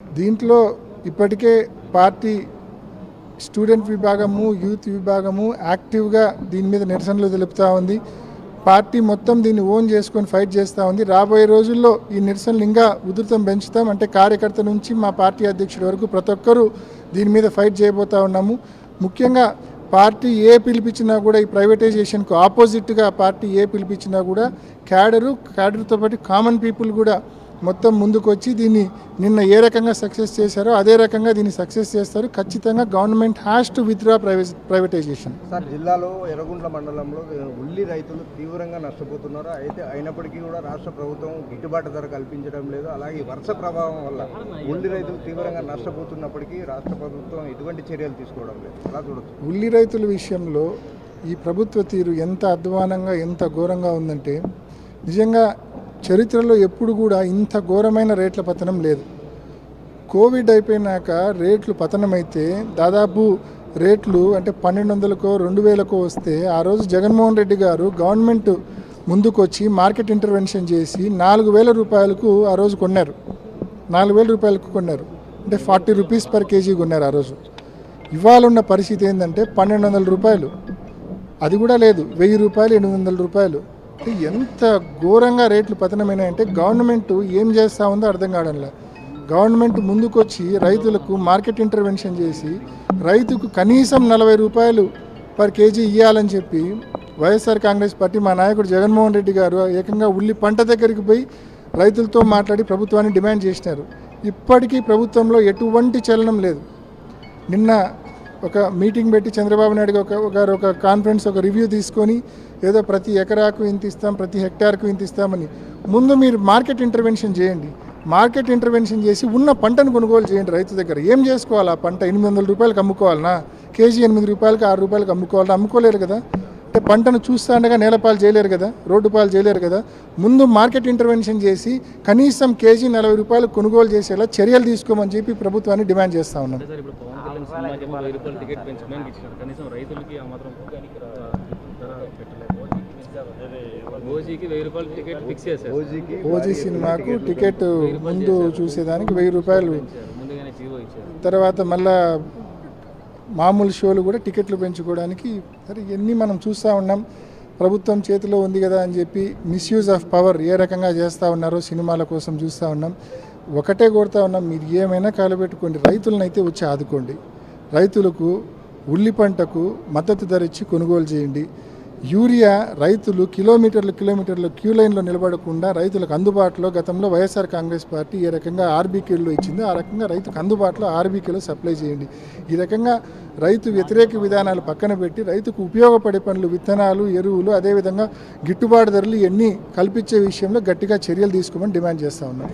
దీంట్లో ఇప్పటికే party student విభాగము యూత్ విభాగము యాక్టివ్గా దీని మీద నిరసనలు తెలుపుతూ ఉంది. పార్టీ మొత్తం దీన్ని ఓన్ చేసుకొని ఫైట్ చేస్తూ ఉంది. రాబోయే రోజుల్లో ఈ నిరసనలు ఇంకా ఉధృతం పెంచుతాం. అంటే కార్యకర్త నుంచి మా పార్టీ అధ్యక్షుడి వరకు ప్రతి ఒక్కరూ దీని మీద ఫైట్ చేయబోతూ ఉన్నాము. ముఖ్యంగా పార్టీ ఏ పిలిపించినా కూడా ఈ ప్రైవేటైజేషన్కు ఆపోజిట్గా పార్టీ ఏ పిలిపించినా కూడా క్యాడర్తో పాటు కామన్ పీపుల్ కూడా మొత్తం ముందుకు వచ్చి దీన్ని నిన్న ఏ రకంగా సక్సెస్ చేశారో అదే రకంగా దీన్ని సక్సెస్ చేస్తారు. ఖచ్చితంగా government has to withdraw privatisation. Sir, జిల్లాలో ఎర్రగుంట్ల మండలంలో ఉల్లి రైతులు తీవ్రంగా నష్టపోతున్నారు. అయినప్పటికీ కూడా రాష్ట్ర ప్రభుత్వం గిట్టుబాటు ధర కల్పించడం లేదు. అలాగే వర్ష ప్రభావం వల్ల ఉల్లి రైతులు తీవ్రంగా నష్టపోతున్నప్పటికీ రాష్ట్ర ప్రభుత్వం ఎటువంటి చర్యలు తీసుకోవడం లేదు. అలా చూడొచ్చు. ఉల్లి రైతుల విషయంలో ఈ ప్రభుత్వ తీరు ఎంత అధ్వానంగా ఎంత ఘోరంగా ఉందంటే నిజంగా చరిత్రలో ఎప్పుడు కూడా ఇంత ఘోరమైన రేట్ల పతనం లేదు. కోవిడ్ అయిపోయినాక రేట్లు పతనమైతే దాదాపు రేట్లు అంటే 1200కో 2000కో వస్తే ఆ రోజు జగన్మోహన్ రెడ్డి గారు గవర్నమెంట్ ముందుకు వచ్చి మార్కెట్ ఇంటర్వెన్షన్ చేసి 4000 రూపాయలకు ఆ రోజు కొన్నారు. 4000 రూపాయలకు కొన్నారు. అంటే 40 రూపీస్ పర్ కేజీ కొన్నారు ఆ రోజు. ఇవాళ ఉన్న పరిస్థితి ఏంటంటే 1200 రూపాయలు, అది కూడా లేదు, 1000 రూపాయలు, 800 రూపాయలు. ఎంత ఘోరంగా రేట్లు పతనమైనాయంటే గవర్నమెంట్ ఏం చేస్తూ ఉందో అర్థం కావడంలా. గవర్నమెంట్ ముందుకొచ్చి రైతులకు మార్కెట్ ఇంటర్వెన్షన్ చేసి రైతుకు కనీసం 40 రూపాయలు పర్ కేజీ ఇవ్వాలని చెప్పి వైఎస్ఆర్ కాంగ్రెస్ పార్టీ మా నాయకుడు జగన్మోహన్ రెడ్డి గారు ఏకంగా ఉల్లి పంట దగ్గరికి పోయి రైతులతో మాట్లాడి ప్రభుత్వాన్ని డిమాండ్ చేసినారు. ఇప్పటికీ ప్రభుత్వంలో ఎటువంటి చలనం లేదు. నిన్న ఒక మీటింగ్ పెట్టి చంద్రబాబు నాయుడు గారు ఒక కాన్ఫరెన్స్ ఒక రివ్యూ తీసుకొని ఏదో ప్రతి ఎకరాకు ఇంత ఇస్తాం, ప్రతి హెక్టార్కు ఇంత ఇస్తామని. ముందు మీరు మార్కెట్ ఇంటర్వెన్షన్ చేయండి. మార్కెట్ ఇంటర్వెన్షన్ చేసి ఉన్న పంటను కొనుగోలు చేయండి. రైతు దగ్గర ఏం చేసుకోవాలి? ఆ పంట 800 రూపాయలకు అమ్ముకోవాలన్నా, కేజీ 8 రూపాయలకు 6 రూపాయలకు అమ్ముకోవాలన్నా? అమ్ముకోలేరు కదా. అంటే పంటను చూస్తా ఉండగా నేలపాలు చేయలేరు కదా, రోడ్డు పాలు చేయలేరు కదా. ముందు మార్కెట్ ఇంటర్వెన్షన్ చేసి కనీసం కేజీ 40 రూపాయలు కొనుగోలు చేసేలా చర్యలు తీసుకోమని చెప్పి ప్రభుత్వాన్ని డిమాండ్ చేస్తూ ఉన్నాం. ఓజీ సినిమాకు టికెట్ ముందు చూసేదానికి 1000 రూపాయలు, తర్వాత మళ్ళా మామూలు షోలు కూడా టికెట్లు పెంచుకోవడానికి. సరే, ఇవన్నీ మనం చూస్తూ ఉన్నాం. ప్రభుత్వం చేతిలో ఉంది కదా అని చెప్పి మిస్యూజ్ ఆఫ్ పవర్ ఏ రకంగా చేస్తూ ఉన్నారో సినిమాల కోసం చూస్తూ ఉన్నాం. ఒకటే కోరుతూ ఉన్నాం, మీరు ఏమైనా కాలబెట్టుకోండి, రైతులను అయితే వచ్చి ఆదుకోండి. రైతులకు ఉల్లి పంటకు మద్దతు ధర ఇచ్చి కొనుగోలు చేయండి. యూరియా రైతులు కిలోమీటర్ల క్యూ లైన్లో నిలబడకుండా రైతులకు అందుబాటులో గతంలో వైఎస్ఆర్ కాంగ్రెస్ పార్టీ ఏ రకంగా ఆర్బీకేలో ఇచ్చిందో ఆ రకంగా రైతుకు అందుబాటులో ఆర్బీకేలో సప్లై చేయండి. ఈ రకంగా రైతు వ్యతిరేక విధానాలు పక్కన పెట్టి రైతుకు ఉపయోగపడే పనులు, విత్తనాలు, ఎరువులు, అదేవిధంగా గిట్టుబాటు ధరలు ఇవన్నీ కల్పించే విషయంలో గట్టిగా చర్యలు తీసుకోమని డిమాండ్ చేస్తూ ఉన్నాం.